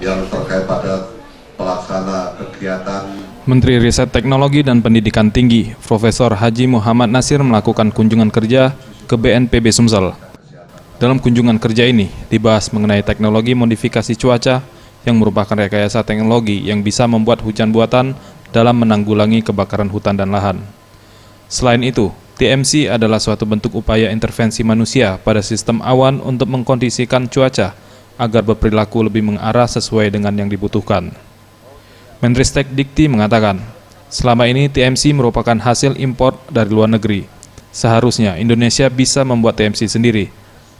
yang terkait pada pelaksana kegiatan. Menteri Riset Teknologi dan Pendidikan Tinggi, Profesor Haji Muhammad Nasir melakukan kunjungan kerja ke BNPB Sumsel. Dalam kunjungan kerja ini, dibahas mengenai teknologi modifikasi cuaca yang merupakan rekayasa teknologi yang bisa membuat hujan buatan dalam menanggulangi kebakaran hutan dan lahan. Selain itu, TMC adalah suatu bentuk upaya intervensi manusia pada sistem awan untuk mengkondisikan cuaca agar berperilaku lebih mengarah sesuai dengan yang dibutuhkan. Menristek Dikti mengatakan, selama ini TMC merupakan hasil impor dari luar negeri. Seharusnya Indonesia bisa membuat TMC sendiri.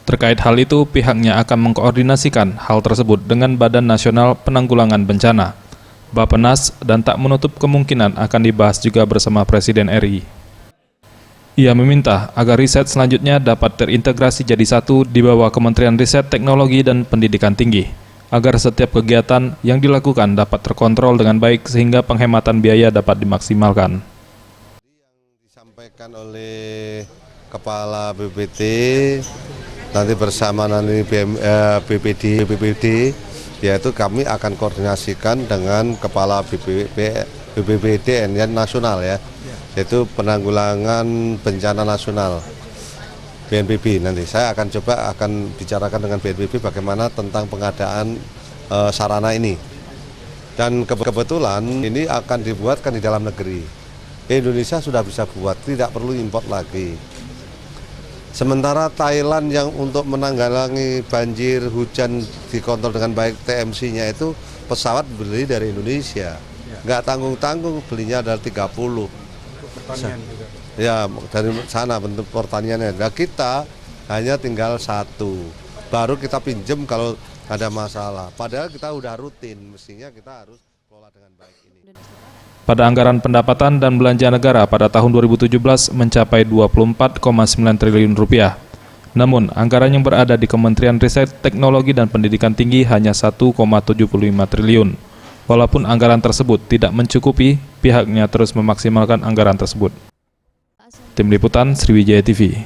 Terkait hal itu, pihaknya akan mengkoordinasikan hal tersebut dengan Badan Nasional Penanggulangan Bencana, Bappenas, dan tak menutup kemungkinan akan dibahas juga bersama Presiden RI. Ia meminta agar riset selanjutnya dapat terintegrasi jadi satu di bawah Kementerian Riset Teknologi dan Pendidikan Tinggi, agar setiap kegiatan yang dilakukan dapat terkontrol dengan baik sehingga penghematan biaya dapat dimaksimalkan. Yang disampaikan oleh Kepala BPT nanti bersama BPD, yaitu kami akan koordinasikan dengan Kepala BPBD nasional ya, yaitu penanggulangan bencana nasional. BNPB nanti saya akan bicarakan dengan BNPB bagaimana tentang pengadaan sarana ini, dan kebetulan ini akan dibuatkan di dalam negeri. Indonesia sudah bisa buat, tidak perlu import lagi. Sementara Thailand yang untuk menanggulangi banjir hujan dikontrol dengan baik TMC-nya itu pesawat beli dari Indonesia, nggak tanggung-tanggung, belinya adalah 30. Pertanian juga. Ya, dari sana bentuk pertaniannya. Nah, kita hanya tinggal satu, baru kita pinjem kalau ada masalah. Padahal kita udah rutin, mestinya kita harus kelola dengan baik ini. Pada anggaran pendapatan dan belanja negara pada tahun 2017 mencapai 24,9 triliun rupiah. Namun, anggaran yang berada di Kementerian Riset Teknologi dan Pendidikan Tinggi hanya 1,75 triliun. Walaupun anggaran tersebut tidak mencukupi, pihaknya terus memaksimalkan anggaran tersebut. Tim Liputan Sriwijaya TV.